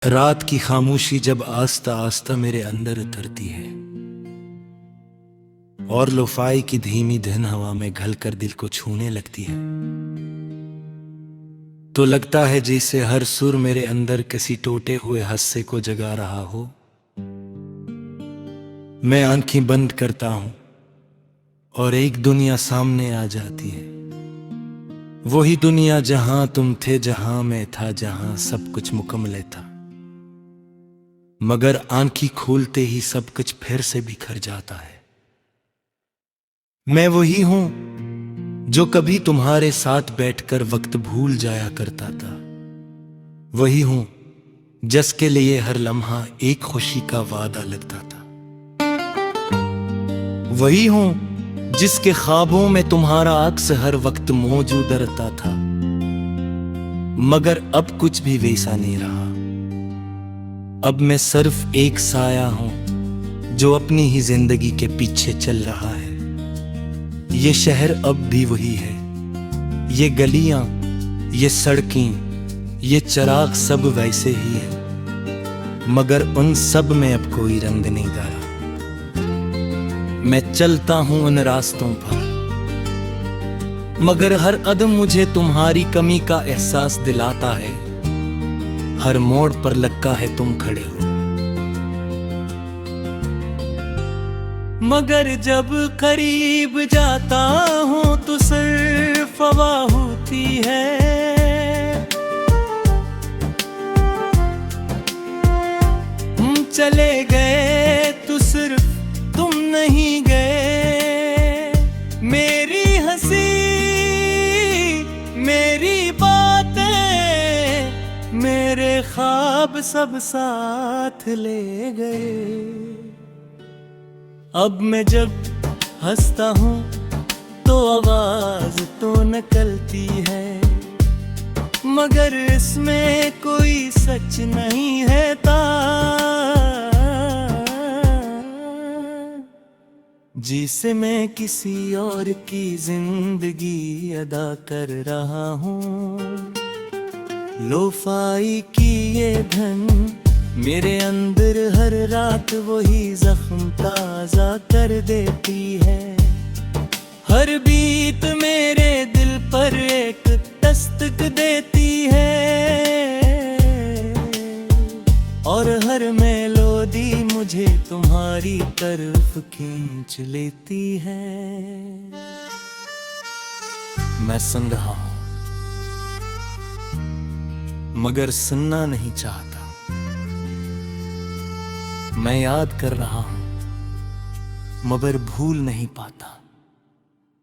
रात की खामोशी जब आस्ता आस्ता मेरे अंदर उतरती है और लोफाई की धीमी धन हवा में घलकर दिल को छूने लगती है, तो लगता है जैसे हर सुर मेरे अंदर किसी टूटे हुए हादसे को जगा रहा हो। मैं आंखें बंद करता हूं और एक दुनिया सामने आ जाती है, वही दुनिया जहां तुम थे, जहां मैं था, जहां सब कुछ मुकम्मल था। मगर आंखें खोलते ही सब कुछ फिर से बिखर जाता है। मैं वही हूं जो कभी तुम्हारे साथ बैठकर वक्त भूल जाया करता था। वही हूं जिसके लिए हर लम्हा एक खुशी का वादा लगता था। वही हूं जिसके ख्वाबों में तुम्हारा अक्स हर वक्त मौजूद रहता था। मगर अब कुछ भी वैसा नहीं रहा। अब मैं सिर्फ एक साया हूं जो अपनी ही जिंदगी के पीछे चल रहा है। ये शहर अब भी वही है, ये गलियां, ये सड़कें, ये चिराग सब वैसे ही है, मगर उन सब में अब कोई रंग नहीं डाला। मैं चलता हूं उन रास्तों पर, मगर हर कदम मुझे तुम्हारी कमी का एहसास दिलाता है। हर मोड़ पर लगता है तुम खड़े हो, मगर जब करीब जाता हूं तो सिर्फ हवा होती है। हम चले गए तो सिर्फ तुम नहीं गए। मेरी हंसी, मेरी बातें, मेरे ख्वाब सब साथ ले गए। अब मैं जब हंसता हूँ तो आवाज तो निकलती है, मगर इसमें कोई सच नहीं है जिसे मैं किसी और की जिंदगी अदा कर रहा हूँ। लोफाई की ये धन मेरे अंदर हर रात वही जख्म ताजा कर देती है। हर बीत मेरे दिल पर एक दस्तक देती है, और हर मेलोडी मुझे तुम्हारी तरफ खींच लेती है। मैं सुन रहा हूं मगर सुनना नहीं चाहता। मैं याद कर रहा हूं मगर भूल नहीं पाता।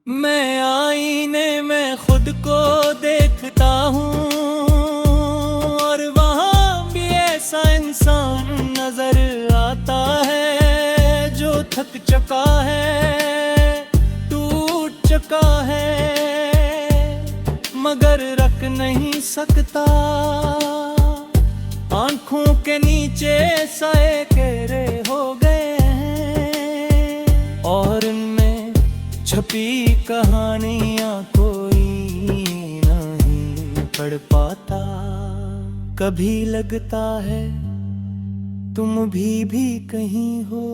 मैं आईने में खुद को देखता हूं और वहां भी ऐसा इंसान नजर आता है जो थक चुका है, टूट चुका है, मगर रख नहीं सकता। आंखों के नीचे साए गहरे हो गए हैं, और इनमें छपी कहानियां कोई नहीं पढ़ पाता। कभी लगता है तुम भी कहीं हो,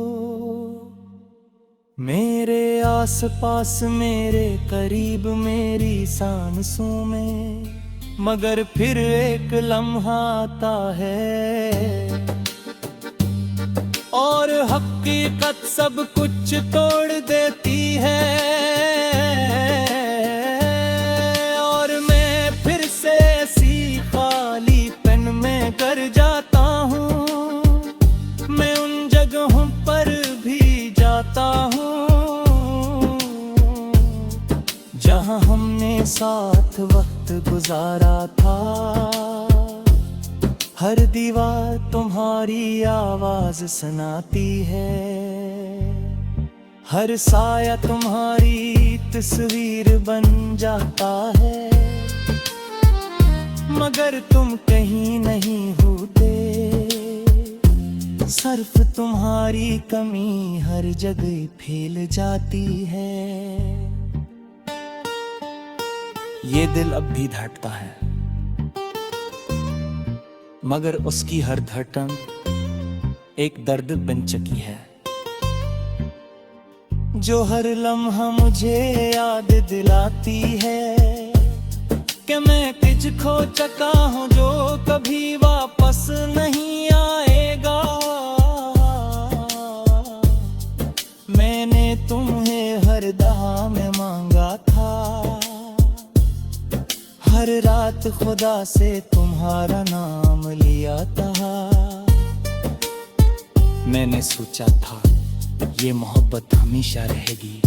मेरे आसपास, मेरे करीब, मेरी सांसों में, मगर फिर एक लम्हा आता है और हकीकत सब कुछ तोड़ देती है। और मैं फिर से ऐसी खाली पेन में कर जाता हूँ। मैं उन जगहों पर भी जाता हूँ जहाँ हमने साथ वक्त गुजारा था। हर दीवार तुम्हारी आवाज सुनाती है, हर साया तुम्हारी तस्वीर बन जाता है, मगर तुम कहीं नहीं होते। सिर्फ तुम्हारी कमी हर जगह फैल जाती है। ये दिल अब भी धड़कता है, मगर उसकी हर धड़कन एक दर्द बन चुकी है, जो हर लम्हा मुझे याद दिलाती है कि मैं तुझको चका हूँ जो कभी वापस नहीं आएगा। मैंने तुम्हें हर दहा में मांगा था, हर रात खुदा से तुम्हारा नाम लिया था। मैंने सोचा था ये मोहब्बत हमेशा रहेगी,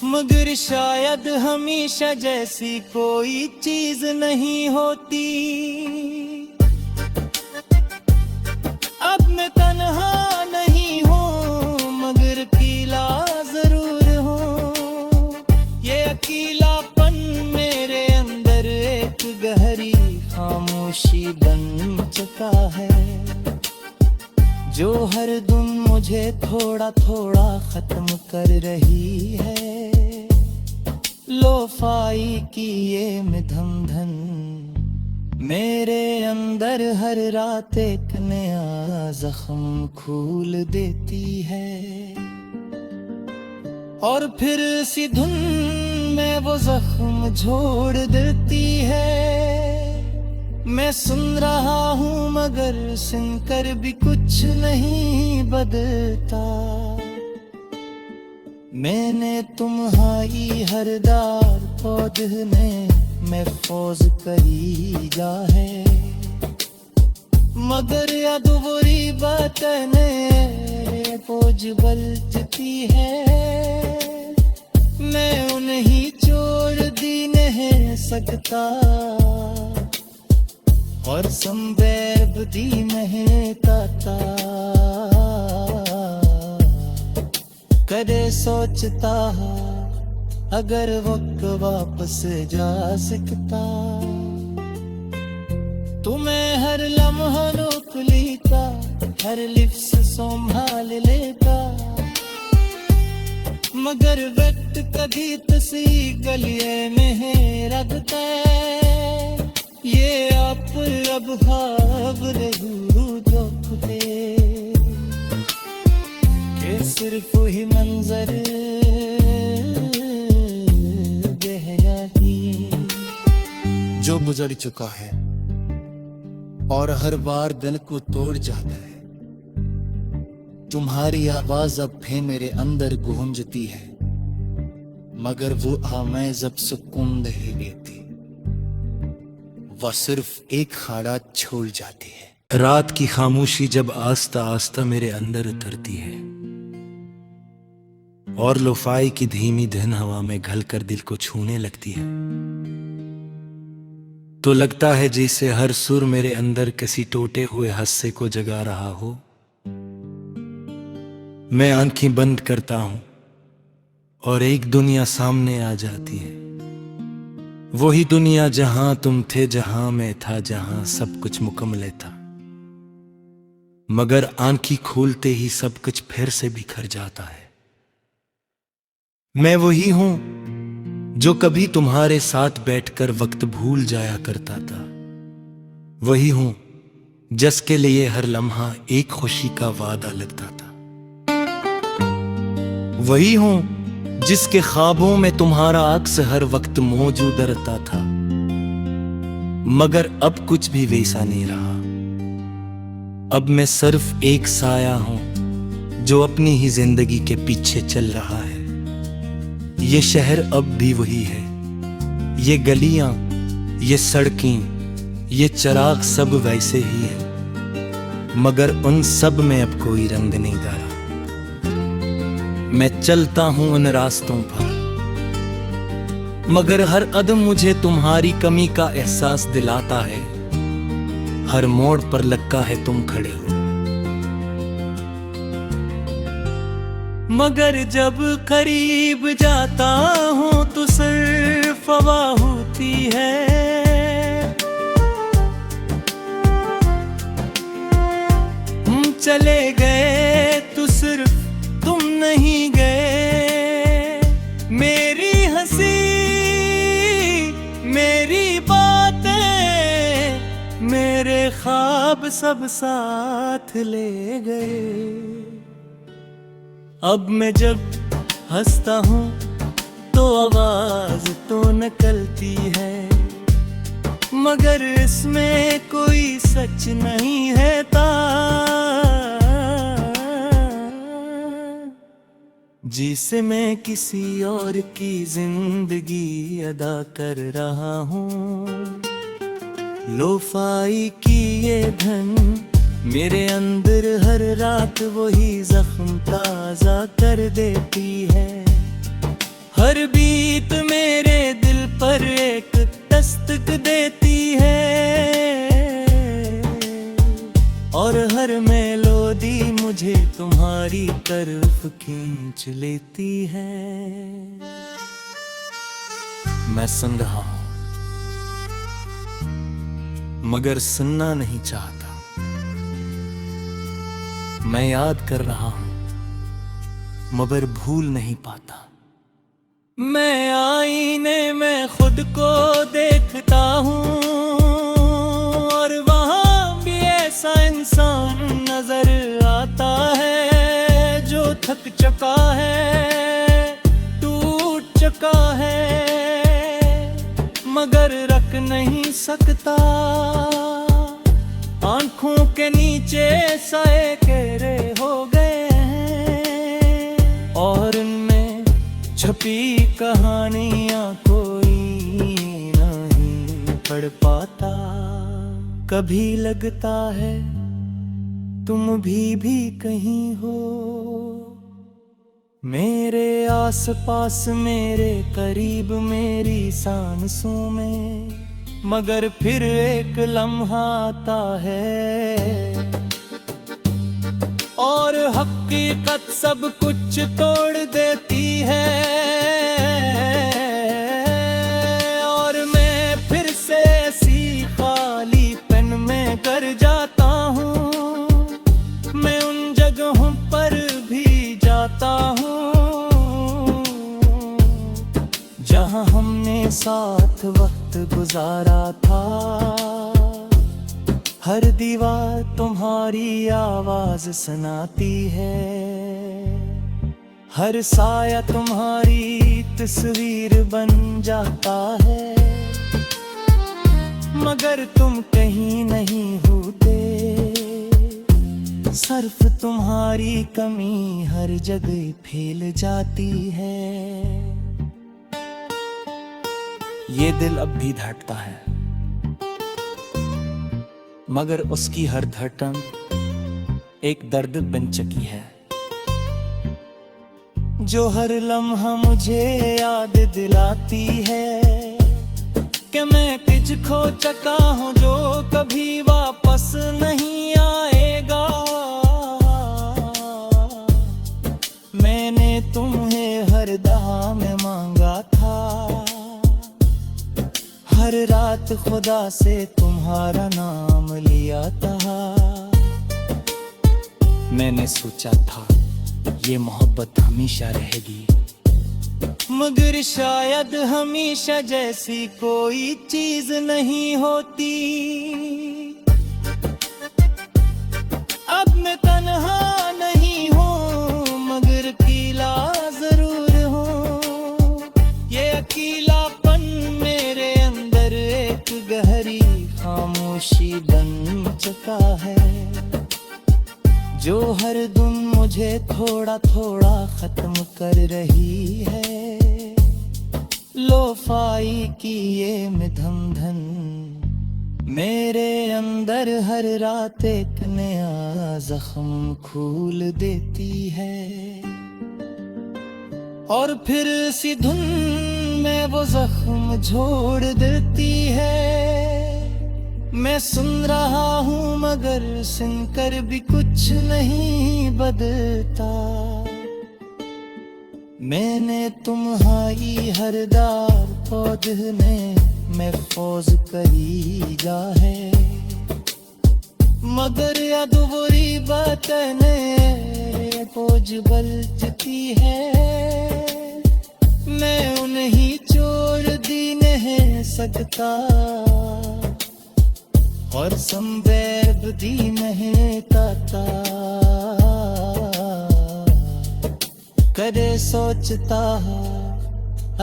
मगर शायद हमेशा जैसी कोई चीज नहीं होती। अब मैं तन्हा नहीं हूँ मगर अकेला जरूर हूँ। ये अकेलापन मेरे अंदर एक गहरी खामोशी बन चुका है, जो हर दिन मुझे थोड़ा थोड़ा खत्म कर रही है। लोफाई की ये मिधम धन मेरे अंदर हर रात एक नया जख्म खोल देती है, और फिर इसी धुन में वो जख्म छोड़ देती है। मैं सुन रहा हूँ मगर सुनकर भी कुछ नहीं बदलता। मैंने तुम्हारी हर दार पौधे महफूज करी जा है, मगर अधूरी बातें बोझ बलती है। मैं उन्हें छोड़ दी नहीं सकता और संवेद दी नहीं ताता। कदे सोचता अगर वक्त वापस जा सकता, तुम्हें हर लम्हा रोक लेता, हर लिप्स संभाल लेता। मगर वक्त कभी तसी गलिए में रखता है, ये आप अब भाव रहू जो खुदे के सिर्फ ही मंजर जो गुजर चुका है और हर बार दिल को तोड़ जाता है। तुम्हारी आवाज अब भी मेरे अंदर गूंजती है, मगर वो आवाज़ जब सुकून नहीं देती, वह सिर्फ एक खाड़ा छोड़ जाती है। रात की खामोशी जब आस्ता आस्ता मेरे अंदर उतरती है और लोफाई की धीमी धन हवा में घलकर दिल को छूने लगती है, तो लगता है जैसे हर सुर मेरे अंदर किसी टूटे हुए हिस्से को जगा रहा हो। मैं आंखें बंद करता हूं और एक दुनिया सामने आ जाती है, वही दुनिया जहां तुम थे, जहां मैं था, जहां सब कुछ मुकम्मल था। मगर आंखें खोलते ही सब कुछ फिर से बिखर जाता है। मैं वही हूं जो कभी तुम्हारे साथ बैठकर वक्त भूल जाया करता था। वही हूं जिसके लिए हर लम्हा एक खुशी का वादा लगता था। वही हूं जिसके ख्वाबों में तुम्हारा अक्स हर वक्त मौजूद रहता था। मगर अब कुछ भी वैसा नहीं रहा। अब मैं सिर्फ एक साया हूं जो अपनी ही जिंदगी के पीछे चल रहा है। ये शहर अब भी वही है, ये गलियां, ये सड़कें, ये चिराग सब वैसे ही है, मगर उन सब में अब कोई रंग नहीं डाला। मैं चलता हूं उन रास्तों पर, मगर हर कदम मुझे तुम्हारी कमी का एहसास दिलाता है। हर मोड़ पर लगता है तुम खड़े हो, मगर जब करीब जाता हूं तो सिर्फ हवा होती है। हम चले गए तो सिर्फ तुम नहीं गए। मेरी हंसी, मेरी बातें, मेरे ख्वाब सब साथ ले गए। अब मैं जब हंसता हूँ तो आवाज तो निकलती है, मगर इसमें कोई सच नहीं है जिसे मैं किसी और की जिंदगी अदा कर रहा हूँ। लोफाई की ये धन मेरे अंदर हर रात वही जख्म ताजा कर देती है। हर बीत मेरे दिल पर एक दस्तक देती है, और हर मेलोडी मुझे तुम्हारी तरफ खींच लेती है। मैं सुन रहा हूं मगर सुनना नहीं चाहता। मैं याद कर रहा हूं मगर भूल नहीं पाता। मैं आईने में खुद को देखता हूँ और वहाँ भी ऐसा इंसान नजर आता है जो थक चुका है, टूट चुका है, मगर रख नहीं सकता। आंखों के नीचे साए घेरे हो गए हैं और उनमें छपी कहानियां कोई नहीं पढ़ पाता। कभी लगता है तुम भी कहीं हो, मेरे आसपास, मेरे करीब, मेरी सांसों में, मगर फिर एक लम्हा आता है और हकीकत सब कुछ तोड़ देती है। और मैं फिर से ऐसी खाली पेन में कर जाता हूँ। मैं उन जगहों पर भी जाता हूँ जहाँ हमने साथ वक्त गुजारा था। हर दीवार तुम्हारी आवाज सुनाती है, हर साया तुम्हारी तस्वीर बन जाता है, मगर तुम कहीं नहीं होते। सिर्फ तुम्हारी कमी हर जगह फैल जाती है। ये दिल अब भी धड़कता है, मगर उसकी हर धड़कन एक दर्द बन चुकी है, जो हर लम्हा मुझे याद दिलाती है कि मैं कुछ खो चुका हूँ जो कभी वापस नहीं आएगा। मैंने तुम्हें हर दहा में मांगा था, हर रात खुदा से तुम्हारा नाम लिया था। मैंने सोचा था ये मोहब्बत हमेशा रहेगी, मगर शायद हमेशा जैसी कोई चीज नहीं होती। अब मैं तन्हा नहीं हूँ मगर अकेला जरूर हूँ। ये अकेलापन मेरे अंदर एक गहरी खामोशी बन चुका है, जो हर दिन मुझे थोड़ा थोड़ा खत्म कर रही है। लोफाई की ये मिधम धन मेरे अंदर हर रात एक नया जख्म खोल देती है, और फिर इसी धुन में वो जख्म जोड़ देती है। मैं सुन रहा हूँ मगर सुनकर भी कुछ नहीं बदलता। मैंने तुम्हारी हरदार पौधे महफूज करी जा है, मगर अधूरी बातें बोझ बलती है। मैं उन्हें छोड़ दी नहीं सकता, और संवेद दी महताता करे सोचता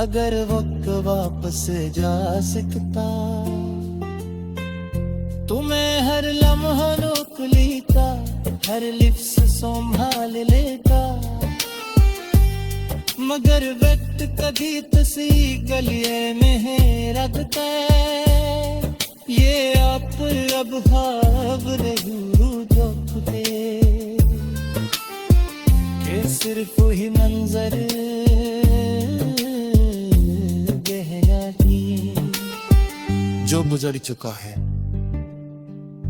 अगर वक्त वापस जा सकता तुम्हें हर लम्हा रोक लेता हर लिप्स संभाल लेता मगर वक्त कभी तसी गलिए में है रखता ये आप अब भाव रहू जो खुदे के सिर्फ ही मंजर गहरा की जो गुजर चुका है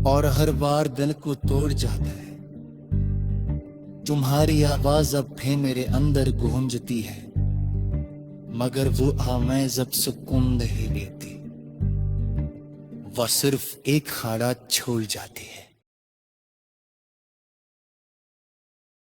और हर बार दिल को तोड़ जाता है तुम्हारी आवाज अब भी मेरे अंदर गूंजती है मगर वो आवाज़ जब सुकून नहीं देती वह सिर्फ एक खाड़ा छोड़ जाती है।